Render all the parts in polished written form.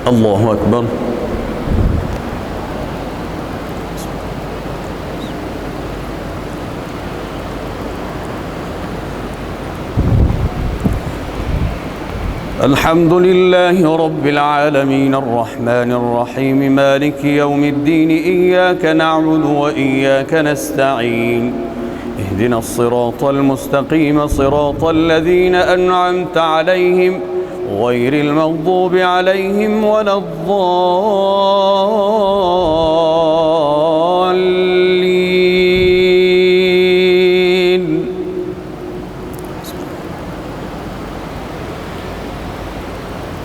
الله أكبر. الحمد لله رب العالمين الرحمن الرحيم مالك يوم الدين إياك نعبد وإياك نستعين اهدنا الصراط المستقيم صراط الذين أنعمت عليهم غير المغضوب عليهم ولا الضالين.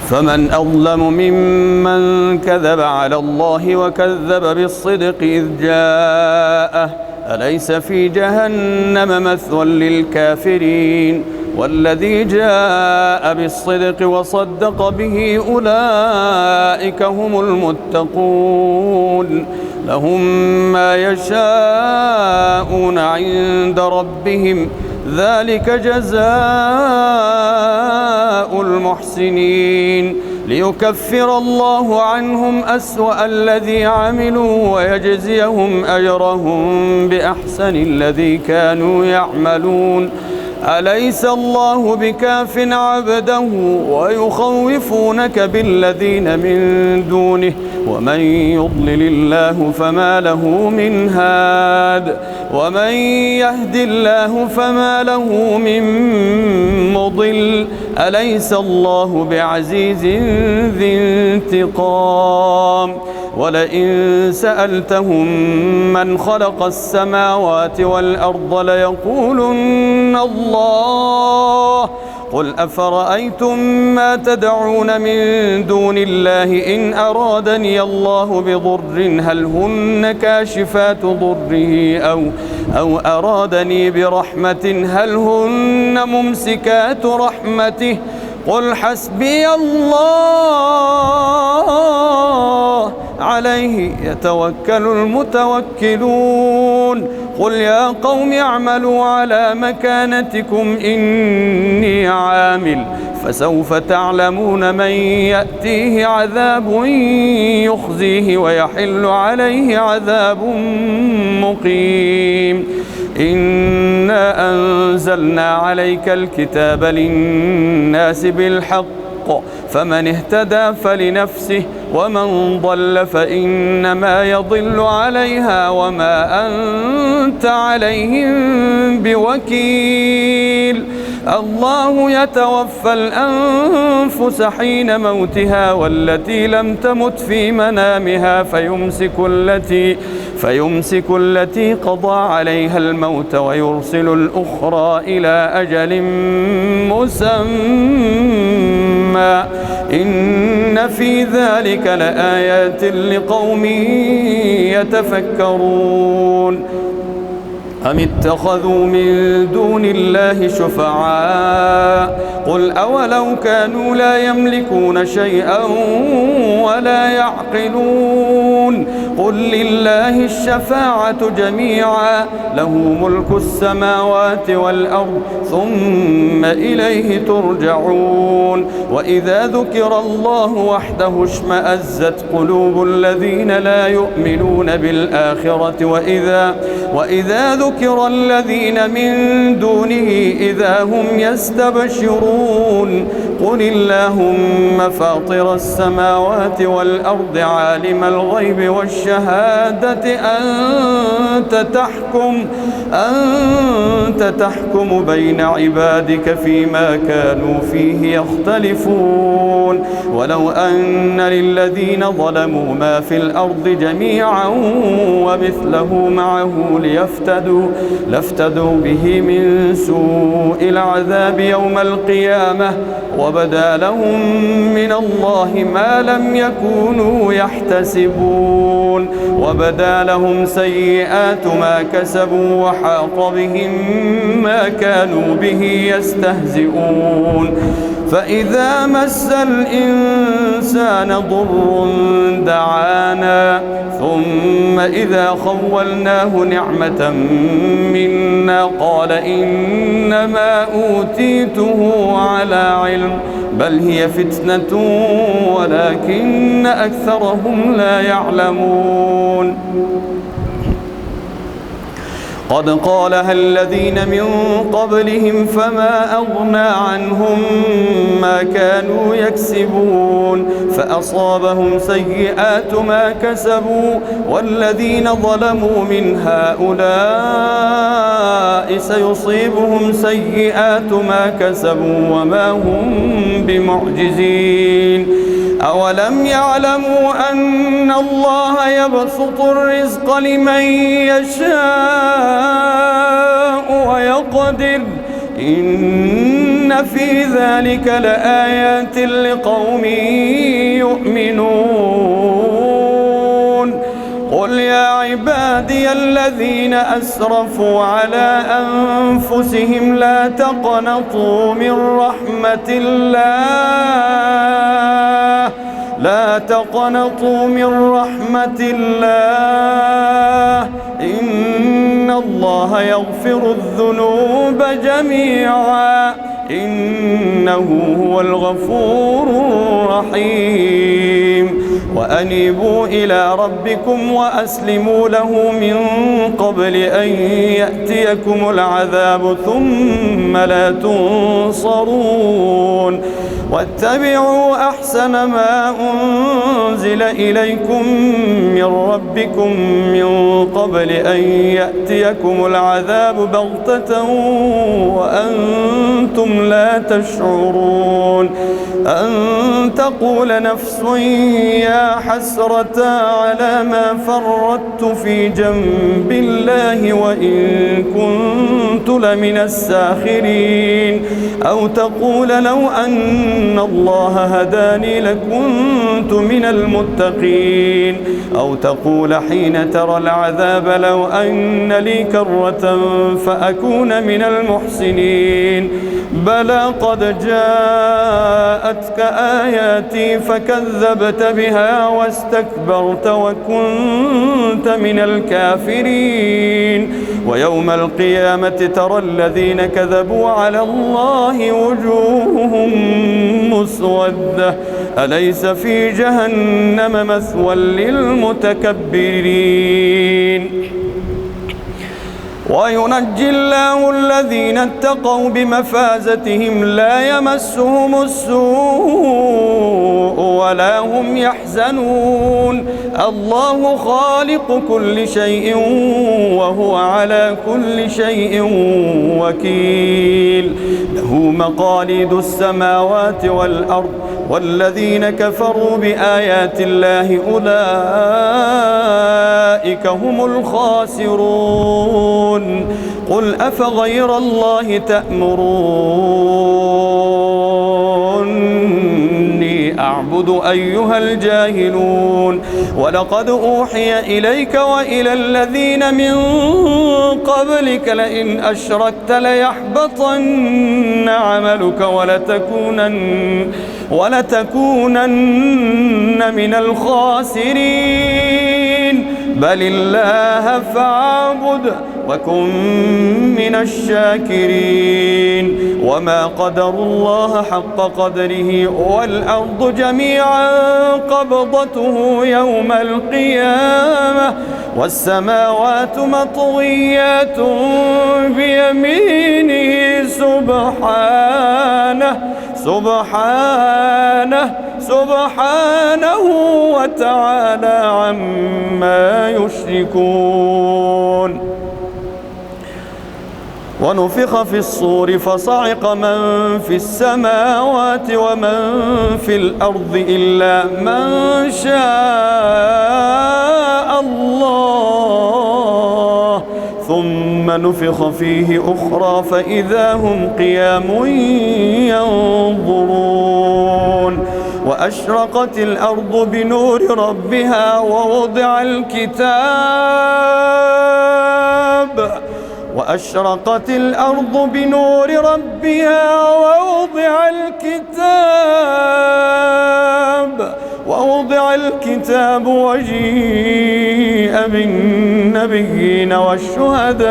فمن أظلم ممن كذب على الله وكذب بالصدق إذ جاءه أليس في جهنم مثوى للكافرين والذي جاء بالصدق وصدق به أولئك هم المتقون لهم ما يشاءون عند ربهم ذلك جزاء المحسنين ليكفر الله عنهم أسوأ الذي عملوا ويجزيهم أجرهم بأحسن الذي كانوا يعملون أليس الله بكاف عبده ويخوفونك بالذين من دونه ومن يضلل الله فما له من هاد ومن يهد الله فما له من مضل أليس الله بعزيز ذي انتقام ولئن سألتهم من خلق السماوات والأرض ليقولن الله قل أفرأيتم ما تدعون من دون الله إن أرادني الله بضر هل هن كاشفات ضره أو أرادني برحمة هل هن ممسكات رحمته قل حسبي الله عليه يتوكل المتوكلون قل يا قوم اعملوا على مكانتكم إني عامل فسوف تعلمون من يأتيه عذاب يخزيه ويحل عليه عذاب مقيم إنا أنزلنا عليك الكتاب للناس بالحق فمن اهتدى فلنفسه ومن ضل فإنما يضل عليها وما أنت عليهم بوكيل الله يتوفى الأنفس حين موتها والتي لم تمت في منامها فيمسك التي قضى عليها الموت ويرسل الأخرى إلى أجل مسمى إن في ذلك لآيات لقوم يتفكرون أم اتخذوا من دون الله شفعاء قل أولو كانوا لا يملكون شيئا ولا يعقلون قل لله الشفاعة جميعا له ملك السماوات والأرض ثم إليه ترجعون وإذا ذكر الله وحده اشمأزت قلوب الذين لا يؤمنون بالآخرة وإذا ذكر الذين من دونه إذا هم يستبشرون قل اللهم فاطر السماوات والأرض عالم الغيب والشهادة أنت تحكم بين عبادك فيما كانوا فيه يختلفون ولو أن للذين ظلموا ما في الأرض جميعا ومثله معه لافتدوا به من سوء العذاب يوم القيامة وبدا لهم من الله ما لم يكونوا يحتسبون وبدا لهم سيئات ما كسبوا وحاق بهم ما كانوا به يستهزئون فإذا مس الإنسان ضر دعانا ثم إذا خولناه نعمة منا قال إنما أوتيته على علم بل هي فتنة ولكن أكثرهم لا يعلمون. قد قالها الذين من قبلهم فما أغنى عنهم ما كانوا يكسبون فأصابهم سيئات ما كسبوا والذين ظلموا من هؤلاء سيصيبهم سيئات ما كسبوا وما هم بمعجزين. أولم يعلموا أن الله يبسط الرزق لمن يشاء ويقدر إن في ذلك لآيات لقوم يؤمنون. قل يا عبادي الذين أسرفوا على أنفسهم لا تقنطوا من رحمة الله إن الله يغفر الذنوب جميعا إنه هو الغفور الرحيم. وأنيبوا إلى ربكم وأسلموا له من قبل أن يأتيكم العذاب ثم لا تنصرون. واتبعوا أحسن ما أنزل إليكم من ربكم من قبل أن يأتيكم العذاب بغتة وأنتم لا تشعرون. أن تقول نفس يا حسرة على ما فرطت في جنب الله وإن كنت لمن الساخرين. أو تقول لو أن الله هداني لكنت من المتقين. أو تقول حين ترى العذاب لو أن لي كرة فأكون من المحسنين. بلى قد جاءتك آياتي فكذبت بها واستكبرت وكنت من الكافرين. ويوم القيامة ترى الذين كذبوا على الله وجوههم مسودة أليس في جهنم مثوى للمتكبرين. وينجي الله الذين اتقوا بمفازتهم لا يمسهم السوء ولا هم يحزنون. الله خالق كل شيء وهو على كل شيء وكيل. له مقاليد السماوات والأرض والذين كفروا بآيات الله أولئك هم الخاسرون. قل أفغير الله تأمروني أعبد أيها الجاهلون. ولقد أوحي إليك وإلى الذين من قبلك لئن أشركت ليحبطن عملك ولتكونن من الخاسرين. بل الله فاعبد وكن من الشاكرين. وما قدروا الله حق قدره والأرض جميعا قبضته يوم القيامة والسماوات مطويات بيمينه سبحانه وتعالى عما يشركون. ونفخ في الصور فصعق من في السماوات ومن في الأرض إلا من شاء الله ثم نفخ فيه أخرى فإذا هم قيام ينظرون. وأشرقت الأرض بنور ربها ووضع الكتاب وأشرقت الأرض بنور ربها ووضع الكتاب وجيء بالنبيين والشهداء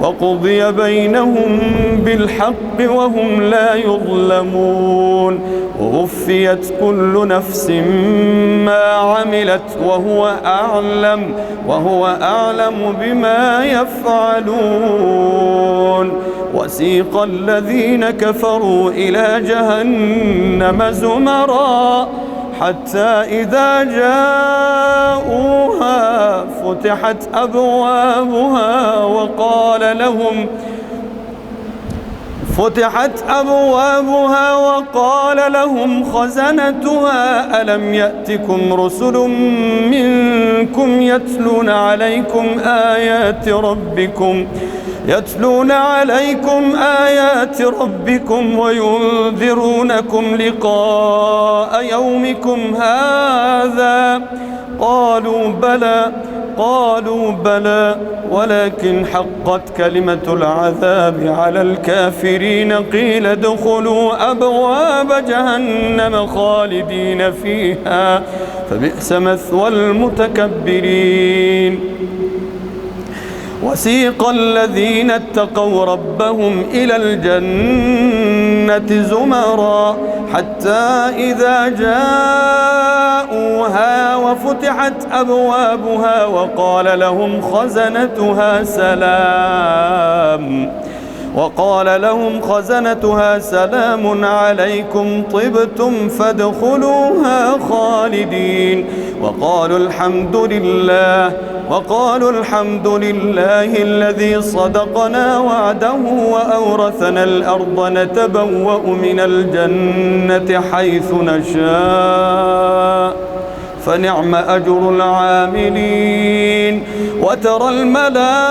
وقضي بينهم بالحق وهم لا يظلمون ووفيت كل نفس ما عملت وهو أعلم بما يفعلون وسيق الذين كفروا إلى جهنم زمرا حتى إذا جاءوها فتحت أبوابها وقال لهم خزنتها ألم يأتكم رسل منكم يتلون عليكم آيات ربكم وينذرونكم لقاء يومكم هذا قالوا بلى ولكن حقت كلمة العذاب على الكافرين قيل ادخلوا أبواب جهنم خالدين فيها فبئس مثوى المتكبرين وسيق الذين اتقوا ربهم إلى الجنة زمرا حتى إذا جاءوها وفتحت أبوابها وقال لهم خزنتها سلام عليكم طبتم فادخلوها خالدين وقالوا الحمد لله الذي صدقنا وعده وأورثنا الأرض نتبوأ من الجنة حيث نشاء فنعم أجر العاملين وترى الملائكة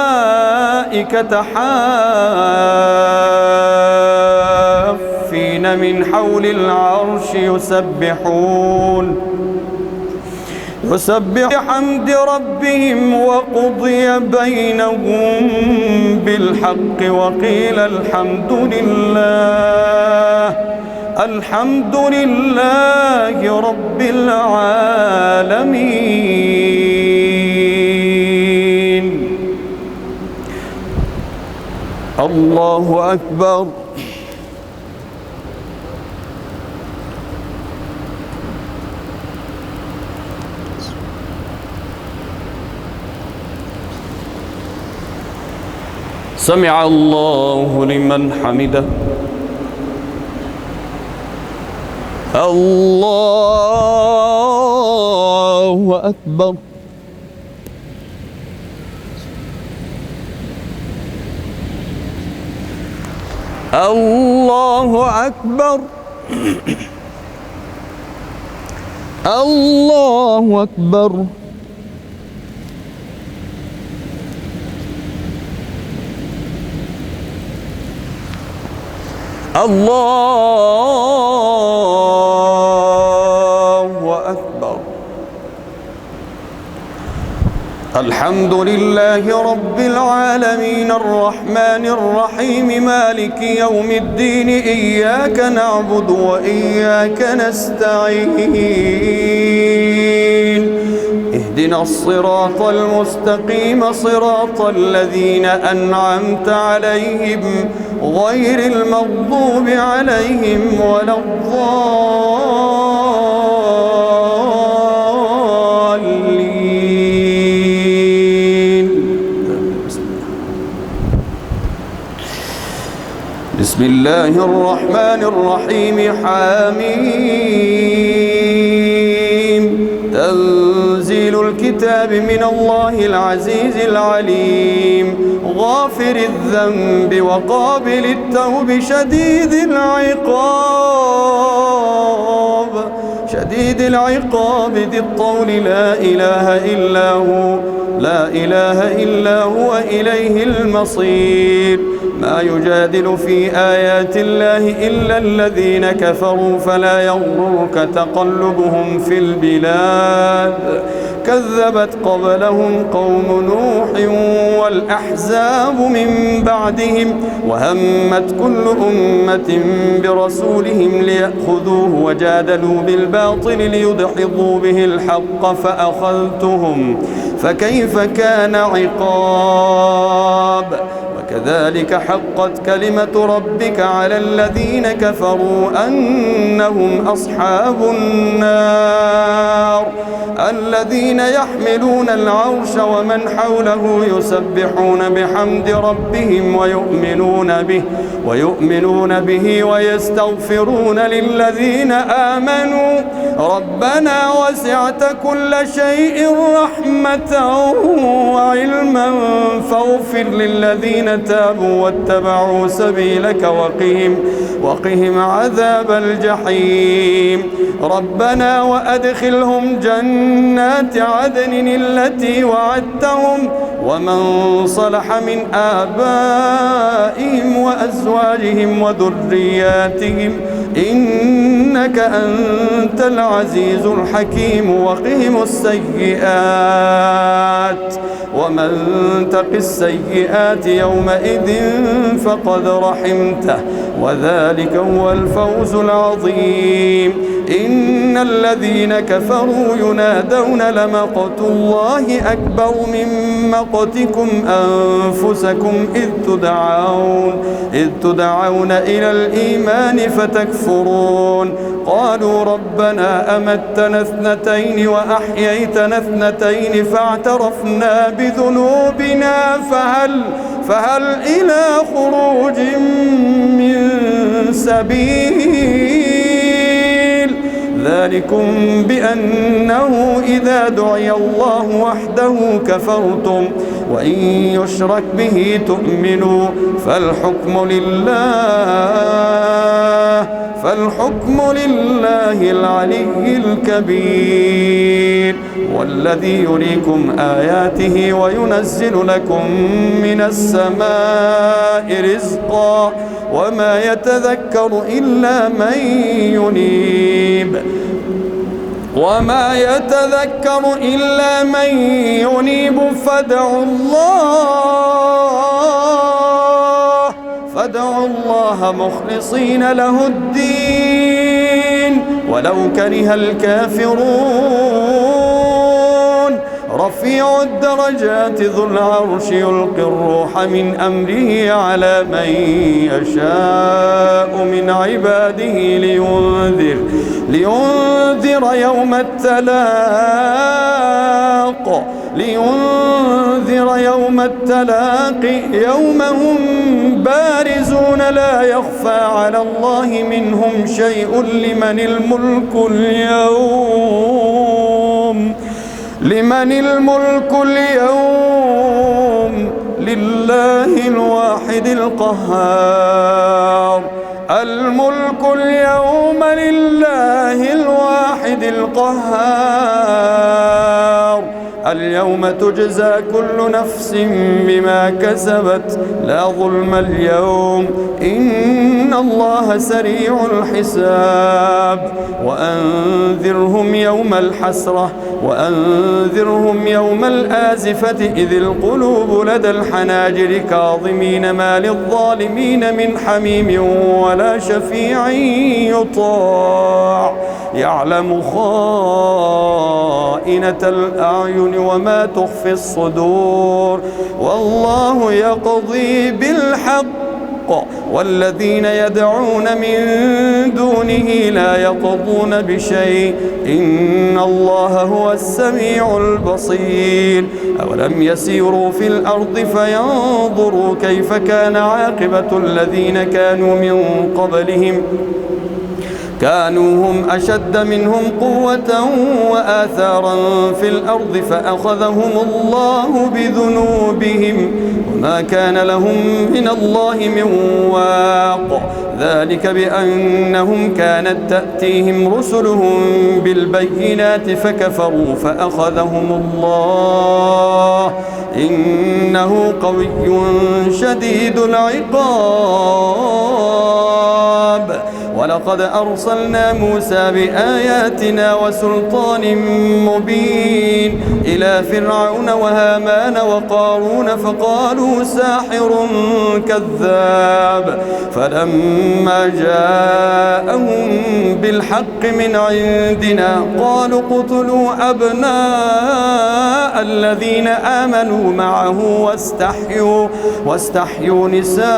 حافين من حول العرش يسبح بحمد ربهم وقضي بينهم بالحق وقيل الحمد لله رب العالمين. الله أكبر. سمع الله لمن حمده. الله أكبر. الله أكبر. الله أكبر. الله أكبر. الحمد لله رب العالمين الرحمن الرحيم مالك يوم الدين إياك نعبد وإياك نستعين اهدنا الصراط المستقيم صراط الذين أنعمت عليهم غير المغضوب عليهم ولا الضالين. بسم الله الرحمن الرحيم حميم تنزيل الكتاب من الله العزيز العليم غافر الذنب وقابل التوب شديد شديد العقاب ذي الطول لا إله إلا هو إليه المصير. ما يجادل في آيات الله إلا الذين كفروا فلا يغرك تقلبهم في البلاد. كذبت قبلهم قوم نوح والأحزاب من بعدهم وهمت كل أمة برسولهم ليأخذوه وجادلوا بالباطل ليدحضوا به الحق فأخذتهم فكيف كان عقاب. وكذلك حقت كلمة ربك على الذين كفروا أنهم أصحاب النار الذين يحملون العرش ومن حوله يسبحون بحمد ربهم ويؤمنون به ويستغفرون للذين آمنوا ربنا وسعت كل شيء رحمة وعلما فاغفر للذين تابوا واتبعوا سبيلك وقهم عذاب الجحيم. ربنا وأدخلهم جنات عدن التي وعدتهم ومن صلح من آبائهم وأزواجهم وذرياتهم إنك أنت العزيز الحكيم. وقهم السيئات ومن تق السيئات يومئذ فقد رحمته وذلك هو الفوز العظيم. إن الذين كفروا ينادون لمقت الله أكبر من مقتكم أنفسكم إذ تدعون إلى الإيمان فتكفرون. قالوا ربنا أمتنا اثنتين وأحييتنا اثنتين فاعترفنا بذنوبنا فهل إلى خروج من سبيل. ذلكم بأنه إذا دعي الله وحده كفرتم وإن يشرك به تؤمنوا فالحكم لله العلي الكبير. والذي يريكم آياته وينزل لكم من السماء رزقا وما يتذكر إلا من ينيب فادعوا الله مخلصين له الدين ولو كره الكافرون. رفيع الدرجات ذو العرش يلقي الروح من أمره على من يشاء من عباده لينذر يوم التلاق يوم هم بارزون لا يخفى على الله منهم شيء. لمن الملك اليوم لله الواحد القهار. الملك اليوم لله الواحد القهار. اليوم تجزى كل نفس بما كسبت لا ظلم اليوم إن الله سريع الحساب. وأنذرهم يوم الحسرة وأنذرهم يوم الآزفة إذ القلوب لدى الحناجر كاظمين ما للظالمين من حميم ولا شفيع يطاع. يعلم خائنة الأعين وما تخفي الصدور والله يقضي بالحق والذين يدعون من دونه لا يقضون بشيء إن الله هو السميع البصير. أولم يسيروا في الأرض فينظروا كيف كان عاقبة الذين كانوا من قبلهم كانوا هم أشد منهم قوة وآثارا في الأرض فأخذهم الله بذنوبهم وما كان لهم من الله من واق. ذلك بأنهم كانت تأتيهم رسلهم بالبينات فكفروا فأخذهم الله إنه قوي شديد العقاب. ولقد أرسلنا موسى بآياتنا وسلطان مبين إلى فرعون وهامان وقارون فقالوا ساحر كذاب. فلما جاءهم بالحق من عندنا قالوا اقتلوا أبناء الذين آمنوا معه واستحيوا نساءهم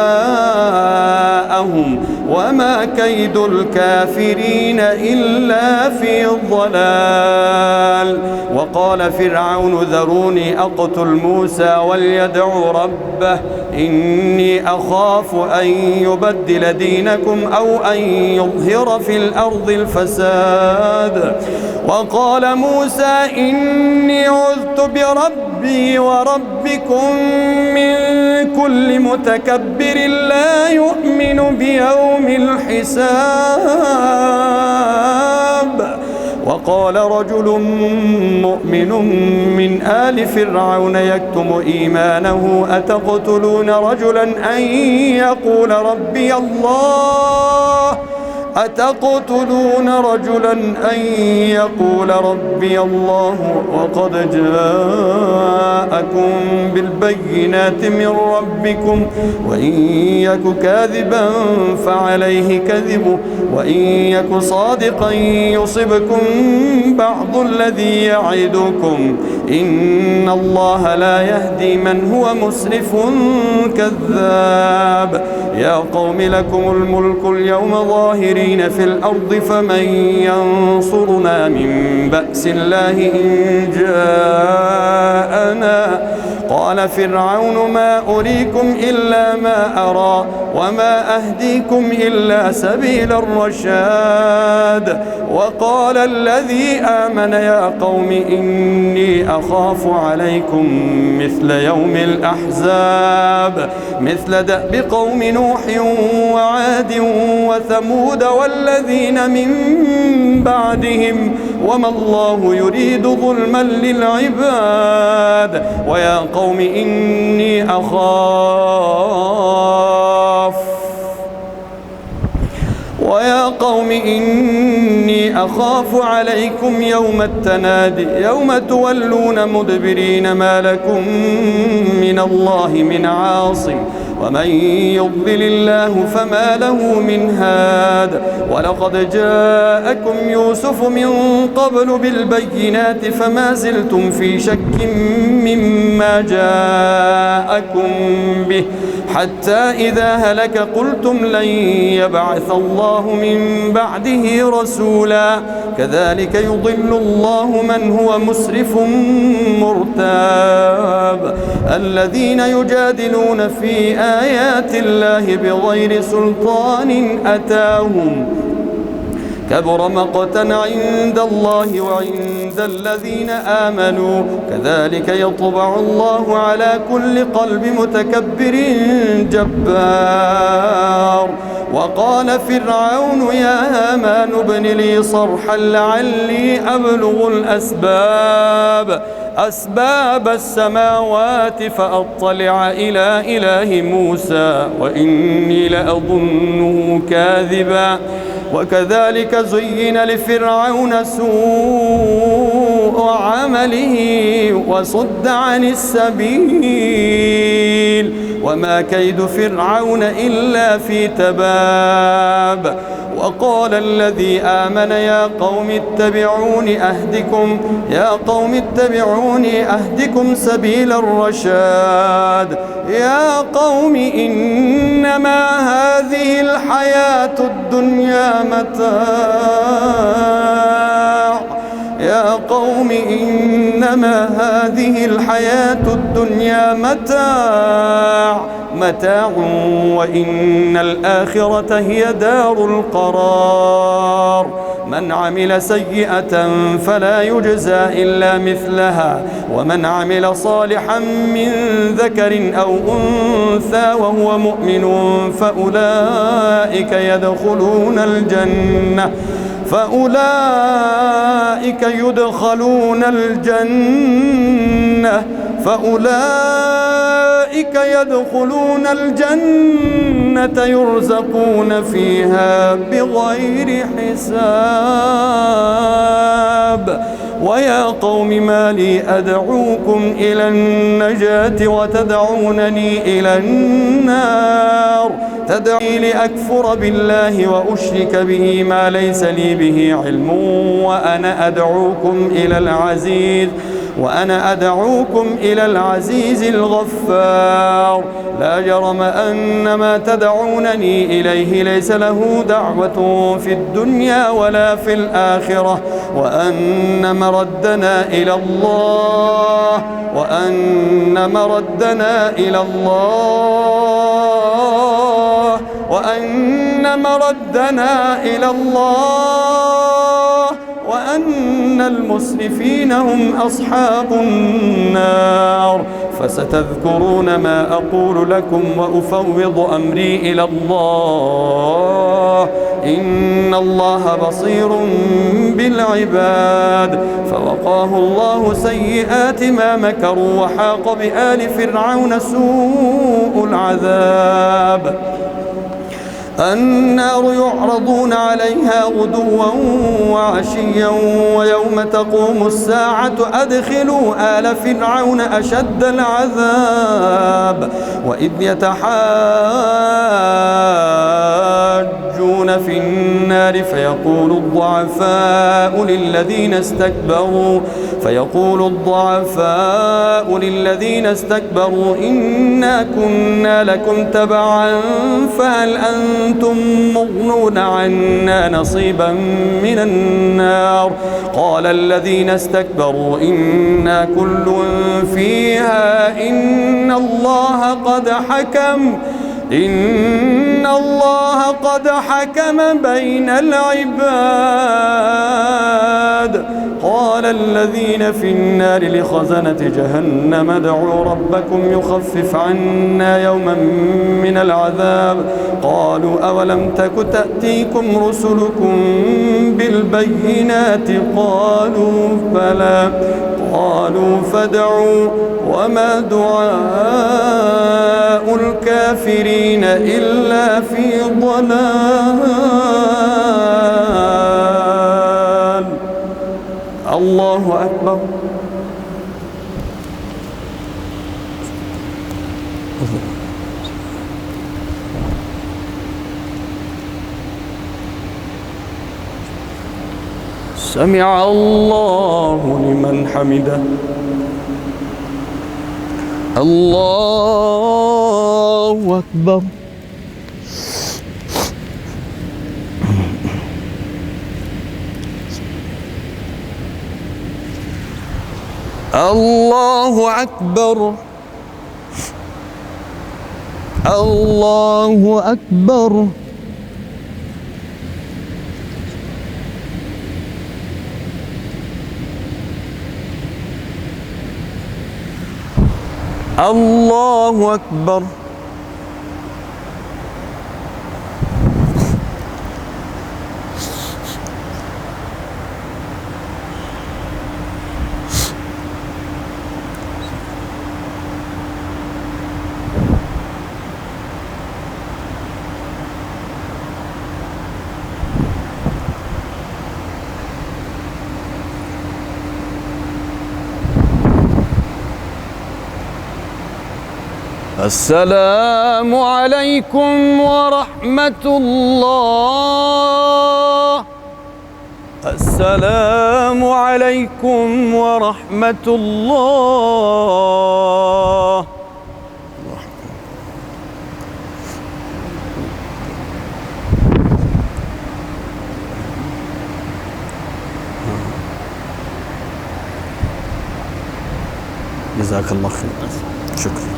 وما كيد الكافرين إلا في الضلال. وقال فرعون ذروني أقتل موسى وليدع ربه إني أخاف أن يبدل دينكم أو أن يظهر في الأرض الفساد. وقال موسى إني عذت بربي وربكم من كل متكبر لا يؤمن بيوم الحساب. وقال رجل مؤمن من آل فرعون يكتم إيمانه أتقتلون رجلا أن يقول ربي الله وقد جاءكم بالبينات من ربكم وإن يك كاذبا فعليه كذبه وإن يك صادقا يصبكم بعض الذي يعدكم إن الله لا يهدي من هو مسرف كذاب. يا قوم لكم الملك اليوم ظاهرين في الأرض فمن ينصرنا من بأس الله إن جاءنا. قال فرعون ما أريكم إلا ما أرى وما أهديكم إلا سبيل الرشاد. وقال الذي آمن يا قوم إني أخاف عليكم مثل يوم الأحزاب مثل دأب قوم نوح وعاد وثمود والذين من بعدهم وما الله يريد ظلما للعباد. ويا قوم إني أخاف عليكم يوم التنادي يوم تولون مدبرين ما لكم من الله من عاصم ومن يضلل الله فما له من هاد. ولقد جاءكم يوسف من قبل بالبينات فما زلتم في شك مما جاءكم به حتى إذا هلك قلتم لن يبعث الله من بعده رسولا. كذلك يضل الله من هو مسرف مرتاب. الذين يجادلون في آيات الله بغير سلطان أتاهم كبر مقتا عند الله وعند الذين آمنوا كذلك يطبع الله على كل قلب متكبر جبار. وقال فرعون يا هامان ابن لي صرحا لعلي أبلغ أسباب السماوات فأطلع إلى إله موسى وإني لأظنه كاذبا. وكذلك زين لفرعون سوء عمله وصد عن السبيل وما كيد فرعون إلا في تباب. وقال الذي آمن يا قوم اتبعوني أهدكم سبيل الرشاد. يا قوم إنما هذه الحياة الدنيا متاع وإن الآخرة هي دار القرار. من عمل سيئة فلا يجزى إلا مثلها ومن عمل صالحا من ذكر أو أنثى وهو مؤمن فأولئك يدخلون الجنة يرزقون فيها بغير حساب. ويا قوم ما لي أدعوكم إلى النجاة وتدعونني إلى النار تدعوني لأكفر بالله وأشرك به ما ليس لي به علم وأنا أدعوكم إلى العزيز الغفار. لا جرم أن ما تدعونني إليه ليس له دعوة في الدنيا ولا في الآخرة وأن مردنا إلى الله وأن المسرفين هم أصحاب النار. فستذكرون ما أقول لكم وأفوض أمري إلى الله إن الله بصير بالعباد. فوقاه الله سيئات ما مكروا وحاق بآل فرعون سوء العذاب. النار يعرضون عليها غدوا وعشيا ويوم تقوم الساعة أدخلوا آل فرعون أشد العذاب. وإذ يتحاجون في النار فيقول الضعفاء للذين استكبروا إنا كنا لكم تبعا فهل أنتم مغنون عنا نصيبا من النار. قال الذين استكبروا إنا كل فيها إن الله قد حكم بين العباد. قال الذين في النار لخزنة جهنم ادعوا ربكم يخفف عنا يوما من العذاب. قالوا أولم تك تأتيكم رسلكم بالبينات قالوا بلى قالوا فادعوا وما دعاء الكافرين إلا في ضلال. الله أكبر. سمع الله لمن حمده. الله أكبر. الله أكبر. الله أكبر. الله أكبر. السلام عليكم ورحمة الله. السلام عليكم ورحمة الله. جزاك الله خير. شكرا.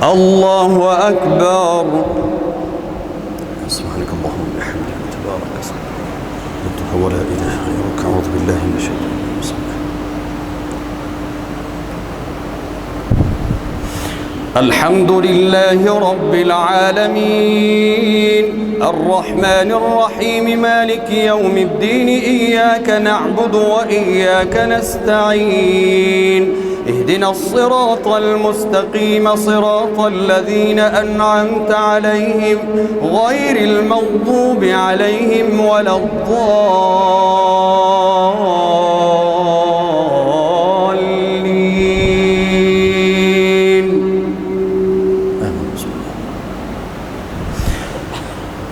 الله أكبر. سبحانك اللهم وبحمدك تبارك اسمك ولا إله غيرك أعوذ بالله من الشيطان الرجيم. الحمد لله رب العالمين الرحمن الرحيم مالك يوم الدين إياك نعبد وإياك نستعين اهدنا الصراط المستقيم صراط الذين أنعمت عليهم غير المغضوب عليهم ولا الضالين.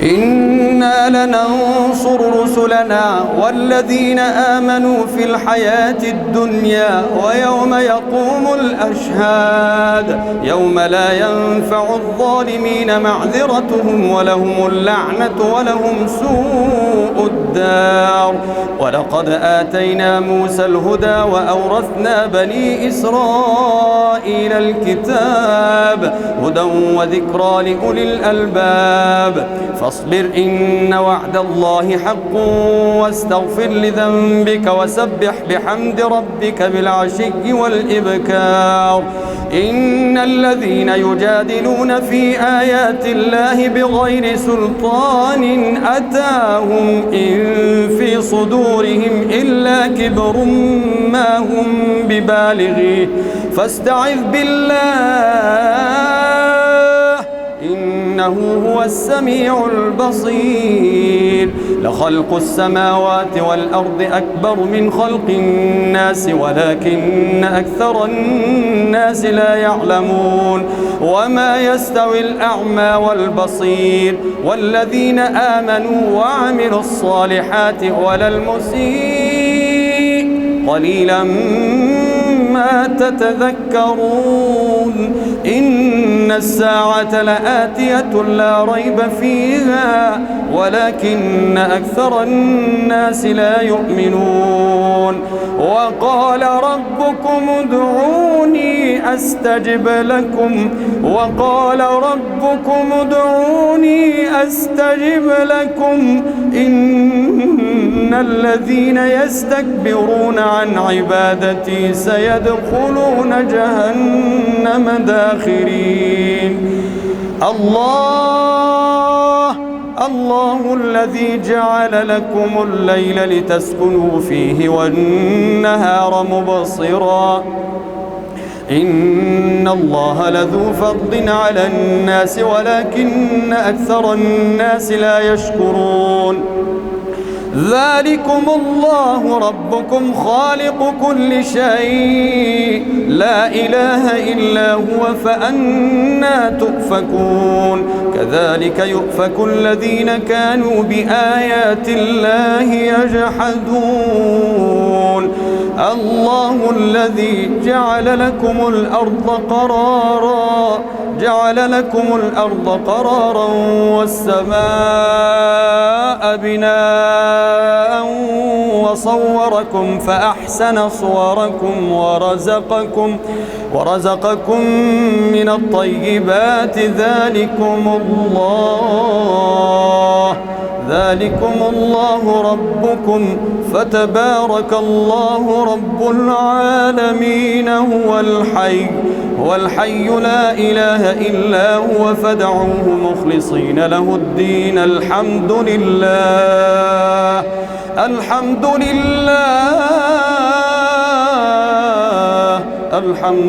إنا لننصر رسلنا والذين آمنوا في الحياة الدنيا ويوم يقوم الأشهاد يوم لا ينفع الظالمين معذرتهم ولهم اللعنة ولهم سوء الدار. ولقد آتينا موسى الهدى وأورثنا بني إسرائيل الكتاب هدى وذكرى لأولي الألباب. فاصبر إن وعد الله حق واستغفر لذنبك وسبح بحمد ربك بالعشي والإبكار. إن الذين يجادلون في آيات الله بغير سلطان أتاهم إن في صدورهم إلا كبر ما هم ببالغيه فاستعذ بالله إنه هو السميع البصير. لخلق السماوات والأرض أكبر من خلق الناس ولكن أكثر الناس لا يعلمون. وما يستوي الأعمى والبصير والذين آمنوا وعملوا الصالحات ولا المسيء قليلا ما تتذكرون. إن الساعة لآتية لا ريب فيها ولكن أكثر الناس لا يؤمنون. وقال ربكم ادعوني أستجب لكم وقال ربكم ادعوني أستجب لكم إن الذين يستكبرون عن عبادتي سيدخلون جهنم داخرين. الله الذي جعل لكم الليل لتسكنوا فيه والنهار مبصرا إن الله لذو فضل على الناس ولكن أكثر الناس لا يشكرون. ذلكم الله ربكم خالق كل شيء لا إله إلا هو فأنى تؤفكون. كذلك يؤفك الذين كانوا بآيات الله يجحدون. الله الذي جعل لكم الأرض قرارا والسماء بناء وصوركم فأحسن صوركم ورزقكم من الطيبات. ذلكم الله ربكم فتبارك الله رب العالمين. هو الحي لا إله إلا هو فادعوه مخلصين له الدين. الحمد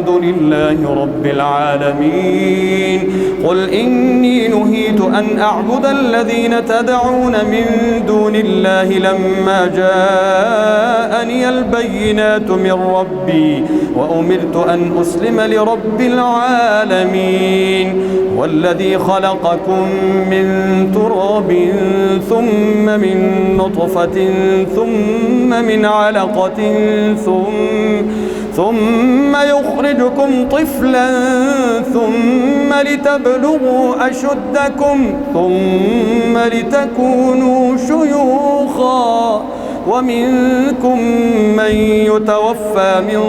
لله رب العالمين. قل إني نهيت أن أعبد الذين تدعون من دون الله لما جاءني البينات من ربي وأمرت أن أسلم لرب العالمين. والذي خلقكم من تراب ثم من نطفة ثم من علقة ثم يخرجكم طفلا ثم لتبلغوا أشدكم ثم لتكونوا شيوخا ومنكم من يتوفى من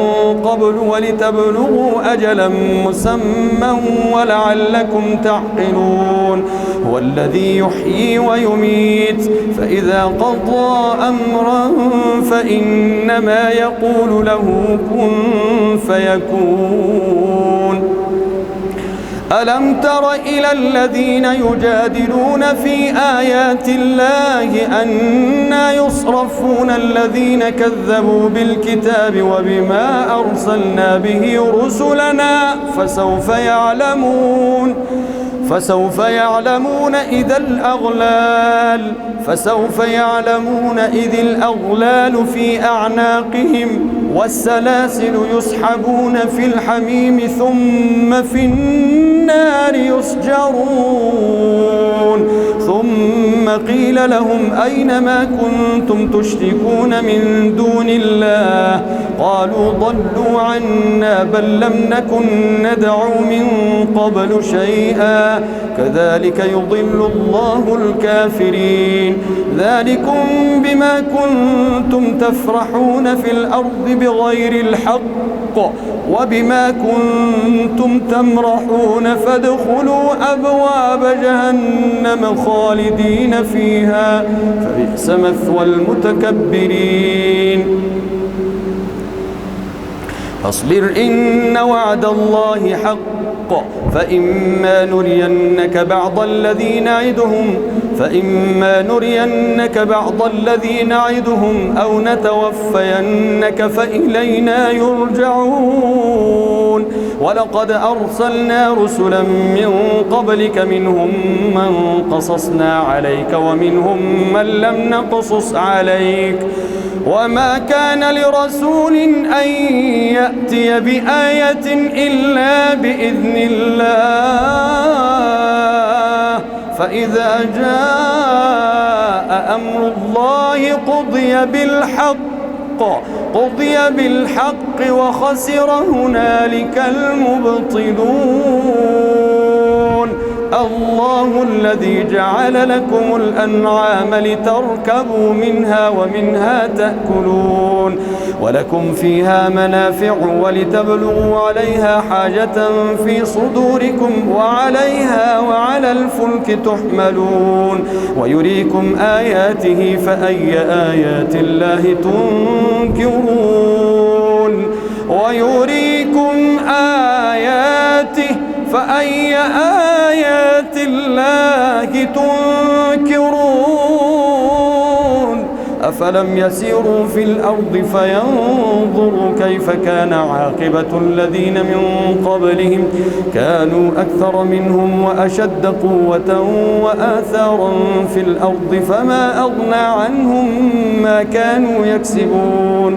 قبل ولتبلغوا أجلا مسمى ولعلكم تعقلون هو الذي يحيي ويميت فإذا قضى أمرا فإنما يقول له كن فيكون ألم تر إلى الذين يجادلون في آيات الله أنى يصرفون الذين كذبوا بالكتاب وبما أرسلنا به رسلنا فسوف يعلمون إذ الأغلال في أعناقهم والسلاسل يسحبون في الحميم ثم في النار يسجرون ثم قيل لهم أين ما كنتم تشركون من دون الله قالوا ضلوا عنا بل لم نكن ندعو من قبل شيئا كذلك يضل الله الكافرين ذلكم بما كنتم تفرحون في الأرض بغير الحق وبما كنتم تمرحون فادخلوا أبواب جهنم خالدين فيها فبئس مثوى المتكبرين فاصبر إن وعد الله حق فإما نرينك بعض الذي نعدهم أو نتوفينك فإلينا يرجعون ولقد أرسلنا رسلا من قبلك منهم من قصصنا عليك ومنهم من لم نقصص عليك وما كان لرسول أن يأتي بآية إلا بإذن الله فإذا جاء أمر الله قضي بالحق وخسر هنالك المبطلون الله الذي جعل لكم الأنعام لتركبوا منها ومنها تأكلون ولكم فيها منافع ولتبلغوا عليها حاجة في صدوركم وعليها وعلى الفلك تحملون ويريكم آياته فأي آيات الله تنكرون ويريكم آياته فأي آيات الله تنكرون أفلم يسيروا في الأرض فينظروا كيف كان عاقبة الذين من قبلهم كانوا أكثر منهم وأشد قوة وآثارا في الأرض فما أغنى عنهم ما كانوا يكسبون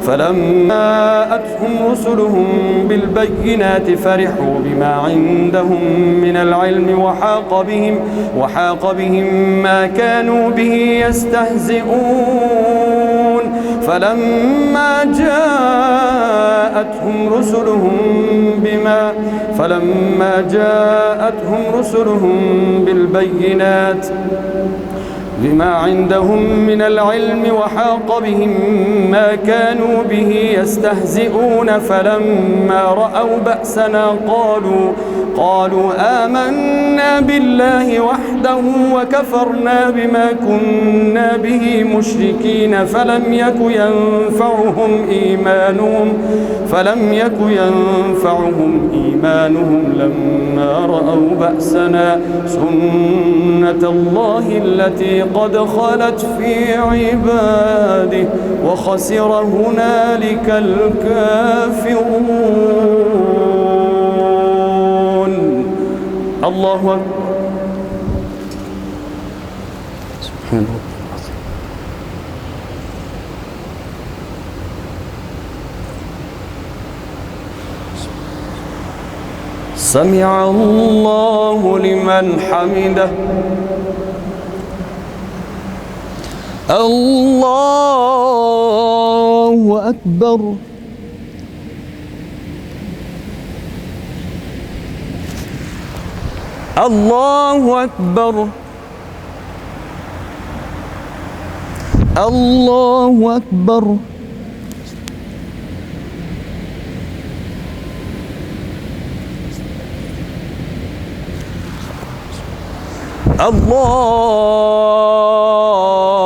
فلما أتهم رسلهم بالبينات فرحوا بما عندهم من العلم وحاق بهم ما كانوا به يستهزئون فلما جاءتهم رسلهم بالبينات بما عندهم من العلم وحاق بهم ما كانوا به يستهزئون فلما رأوا بأسنا قالوا آمنا بالله وحده وكفرنا بما كنا به مشركين فلم يك ينفعهم إيمانهم لما رأوا بأسنا سنة الله التي قد خلت في عباده وخسر هنالك الكافرون الله أكبر سبحان الله سمع الله لمن حمده الله أكبر الله أكبر الله أكبر.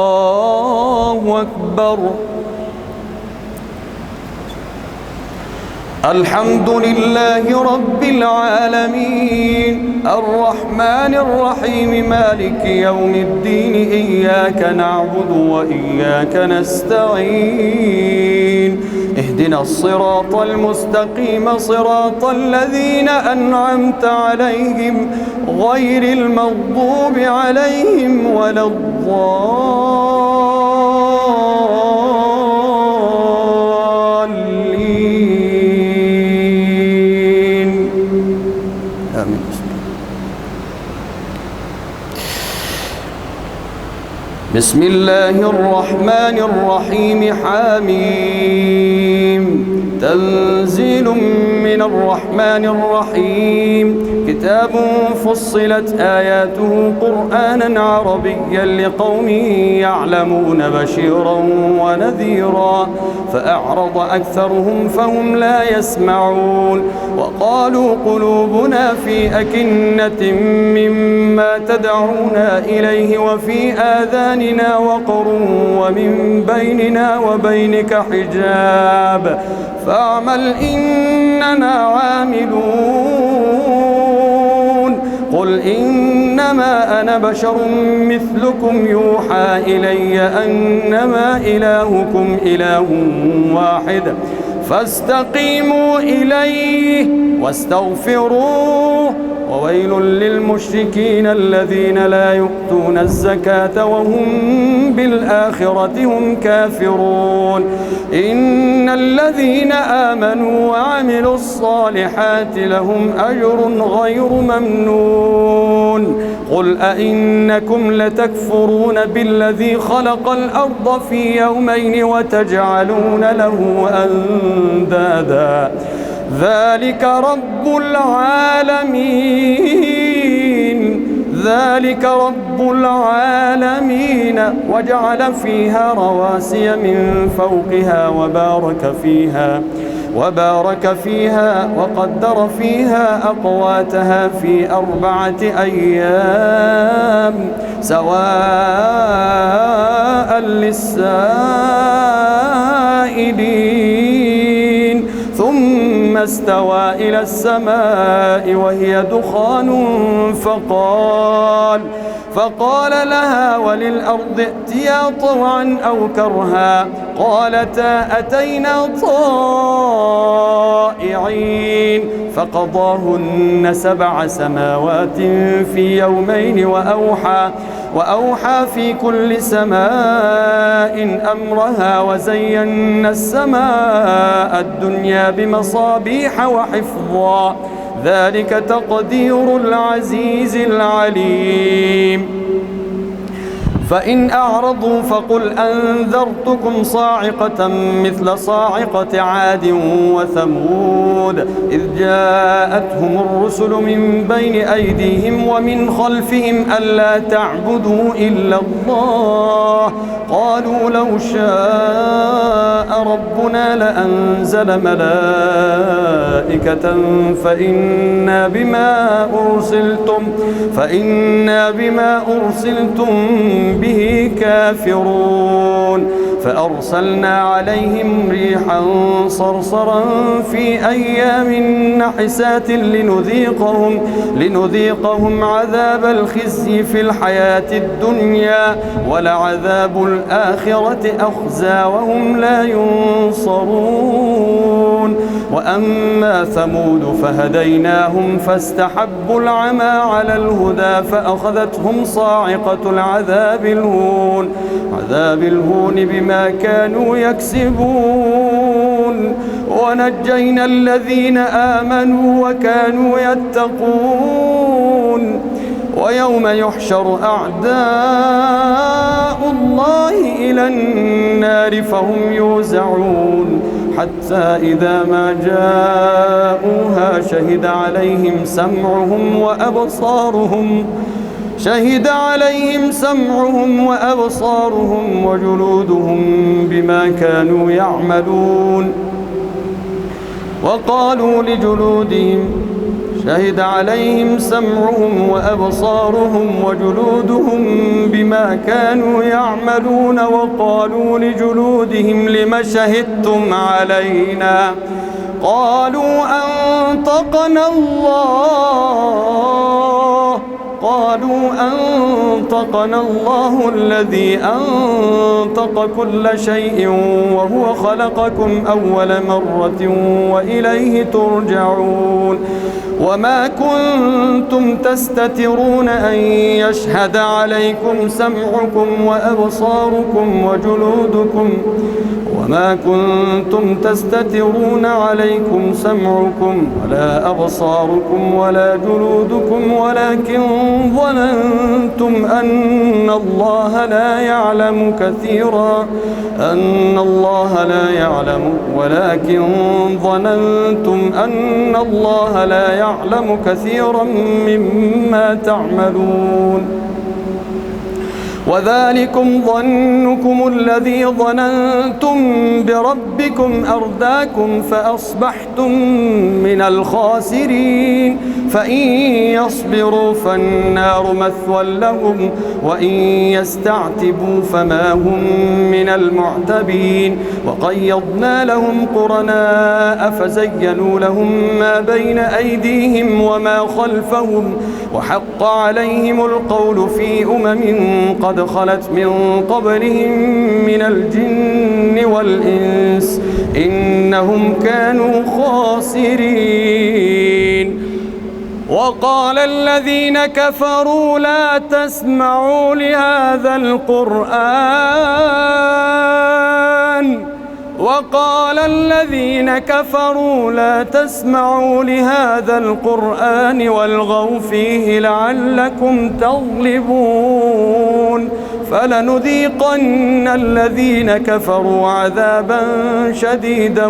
الله أكبر. الحمد لله رب العالمين الرحمن الرحيم مالك يوم الدين إياك نعبد وإياك نستعين اهدنا الصراط المستقيم صراط الذين أنعمت عليهم غير المغضوب عليهم ولا الضالين آمين. بسم الله الرحمن الرحيم حميم تنزيل من الرحمن الرحيم كتاب فصلت آياته قرآنا عربيا لقوم يعلمون بشيرا ونذيرا فأعرض أكثرهم فهم لا يسمعون وقالوا قلوبنا في أكنة مما تدعونا إليه وفي آذاننا وقر ومن بيننا وبينك حجاب فاعمل إننا عاملون قل إنما أنا بشر مثلكم يوحى إلي أنما إلهكم إله واحد فاستقيموا إليه واستغفروه وويل للمشركين الذين لا يؤتون الزكاة وهم بالآخرة هم كافرون إن الذين آمنوا وعملوا الصالحات لهم أجر غير ممنون قل أئنكم لتكفرون بالذي خلق الأرض في يومين وتجعلون له أندادا ذلك رب العالمين وجعل فيها رواسي من فوقها وبارك فيها وقدر فيها أقواتها في 4 أيام سواء للسائلين ثم استوى إلى السماء وهي دخان فقال لها وللأرض ائتيا طوعا أو كرها قالتا أتينا طائعين فقضاهن 7 سماوات في يومين وأوحى في كل سماء أمرها وزينا السماء الدنيا بمصابيح وحفظا ذلك تقدير العزيز العليم فإن أعرضوا فقل أنذرتكم صاعقة مثل صاعقة عاد وثمود إذ جاءتهم الرسل من بين أيديهم ومن خلفهم ألا تعبدوا إلا الله قالوا لو شاء ربنا لأنزل ملائكة فإنا بما أرسلتم به كافرون فأرسلنا عليهم ريحا صرصرا في أيام نحسات لنذيقهم عذاب الخزي في الحياة الدنيا ولعذاب الآخرة أخزى وهم لا ينصرون وأما ثمود فهديناهم فاستحبوا العمى على الهدى فأخذتهم صاعقة العذاب الهون بما كانوا يكسبون ونجينا الذين آمنوا وكانوا يتقون ويوم يحشر أعداء الله إلى النار فهم يوزعون حتى إذا ما جاءوها شهد عليهم سمعهم شهد عليهم سمعهم وأبصارهم وجلودهم بما كانوا يعملون وقالوا لجلودهم شهد عليهم سمعهم وأبصارهم وجلودهم بما كانوا يعملون وقالوا لجلودهم لم شهدتم علينا قالوا أنطقنا الله الذي أنطق كل شيء وهو خلقكم أول مرة وإليه ترجعون وما كنتم تستترون أن يشهد عليكم سمعكم وأبصاركم وجلودكم وما كنتم تستترون عليكم سمعكم ولا أبصاركم ولا جلودكم ولكن ظننتم أن الله لا يعلم كثيرا ولكن ظننتم أن الله لا يعلم كثيرا مما تعملون وذلكم ظنكم الذي ظننتم بربكم أرداكم فأصبحتم من الخاسرين فإن يصبروا فالنار مثوى لهم وإن يستعتبوا فما هم من المعتبين وقيضنا لهم قرناء فزينوا لهم ما بين أيديهم وما خلفهم وحق عليهم القول في قد خلت من قبلهم من الجن والإنس إنهم كانوا خاسرين وقال الذين كفروا لا تسمعوا لهذا القرآن والغوا فيه لعلكم تغلبون فلنذيقن الذين كفروا عذابا شديدا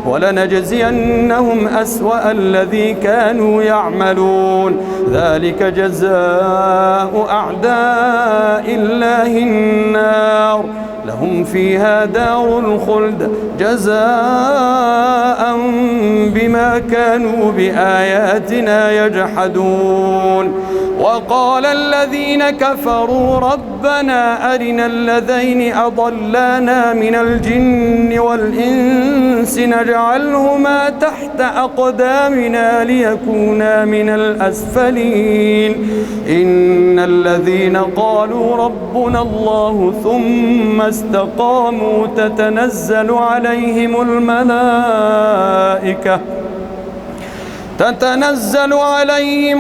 ولنجزينهم أسوأ الذي كانوا يعملون ذلك جزاء أعداء الله النار لهم فيها دار الخلد جزاء بما كانوا بآياتنا يجحدون وقال الذين كفروا ربنا أرنا الذين أضلانا من الجن والإنس نجعلهما تحت أقدامنا ليكونا من الأسفلين إن الذين قالوا ربنا الله ثم استقاموا تتنزل عليهم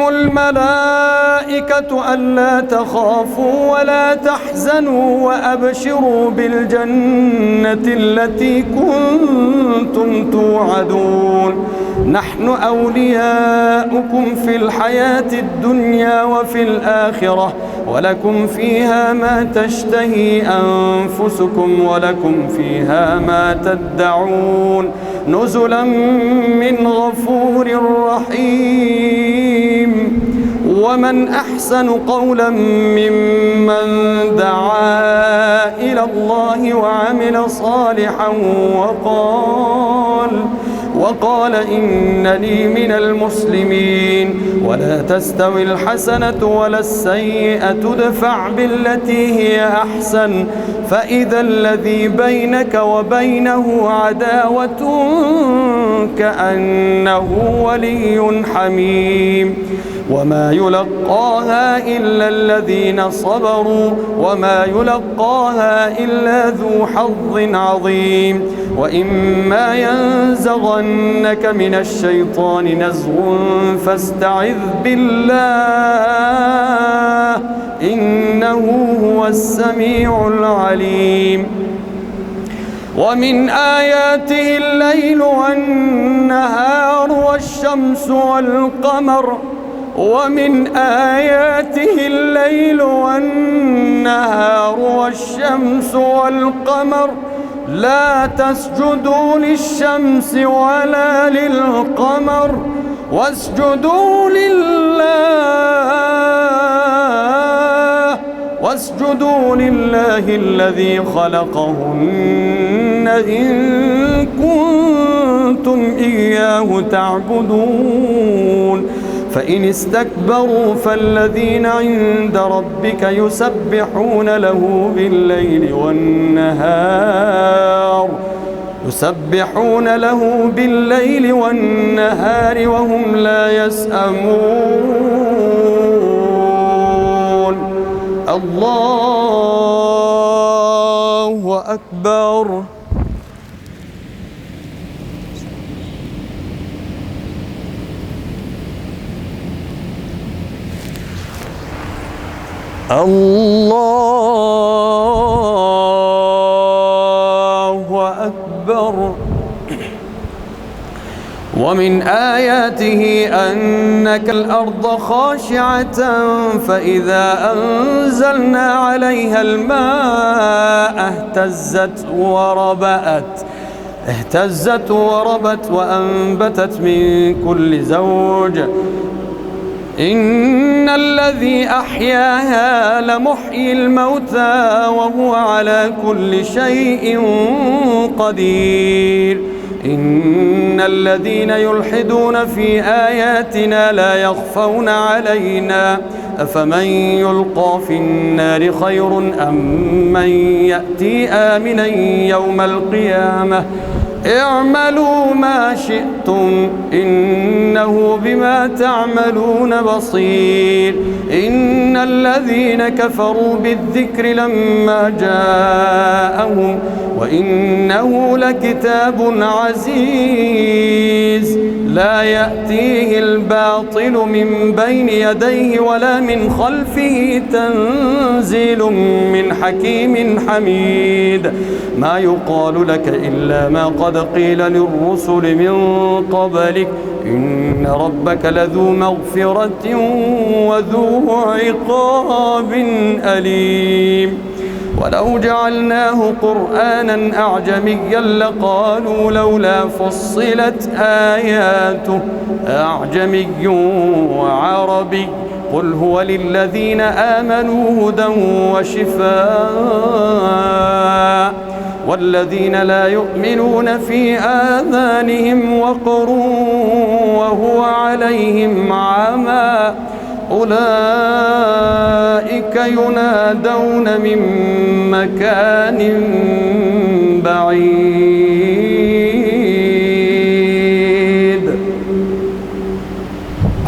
الملائكة ألا تخافوا ولا تحزنوا وأبشروا بالجنة التي كنتم توعدون نحن أولياؤكم في الحياة الدنيا وفي الآخرة ولكم فيها ما تشتهي أنفسكم ولكم فيها ما تدعون نزلا من غفور رحيم ومن أحسن قولا ممن دعا إلى الله وعمل صالحا وقال إنني من المسلمين ولا تستوي الحسنة ولا السيئة ادفع بالتي هي أحسن فإذا الذي بينك وبينه عداوة كأنه ولي حميم وما يلقاها إلا الذين صبروا وما يلقاها إلا ذو حظ عظيم وإما ينزغنك من الشيطان نزغ فاستعذ بالله إنه هو السميع العليم ومن آياته الليل والنهار والشمس والقمر لا تسجدوا للشمس ولا للقمر واسجدوا لله الذي خلقهن إن كنتم إياه تعبدون فإن استكبروا فالذين عند ربك يسبحون له بالليل والنهار وهم لا يسأمون الله أكبر. الله أكبر. ومن آياته أنك الأرض خاشعة فإذا أنزلنا عليها الماء اهتزت وربت وأنبتت من كل زوج إن الذي أحياها لمحيي الموتى وهو على كل شيء قدير إن الذين يلحدون في آياتنا لا يخفون علينا أفمن يلقى في النار خير أم من يأتي آمنا يوم القيامة اعملوا ما شئتم إنه بما تعملون بصير إن الذين كفروا بالذكر لما جاءهم وإنه لكتاب عزيز لا يأتيه الباطل من بين يديه ولا من خلفه تنزيل من حكيم حميد ما يقال لك إلا ما قد قيل للرسل من قبلك إن ربك لذو مغفرة وذو عقاب أليم ولو جعلناه قرآنا أعجميا لقالوا لولا فصلت آياته أعجمي وعربي قل هو للذين آمنوا هدى وشفاء والذين لا يؤمنون في آذانهم وقر وهو عليهم عمى أولئك ينادون من مكان بعيد.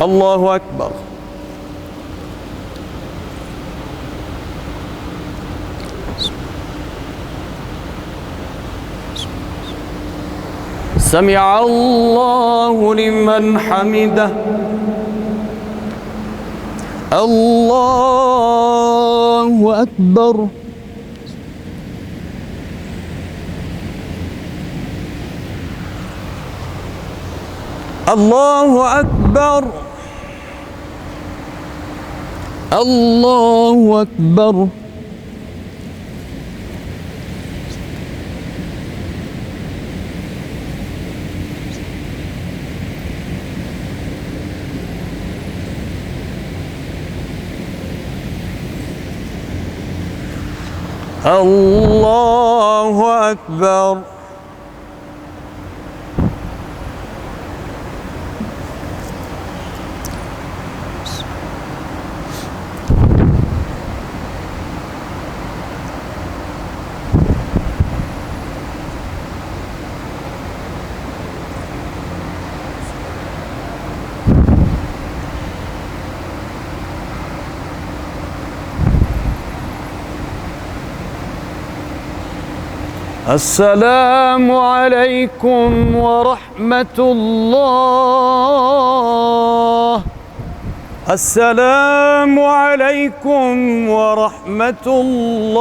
الله أكبر. سمع الله لمن حمده. الله أكبر. الله أكبر. الله أكبر. الله أكبر. السلام عليكم ورحمة الله. السلام عليكم ورحمة الله.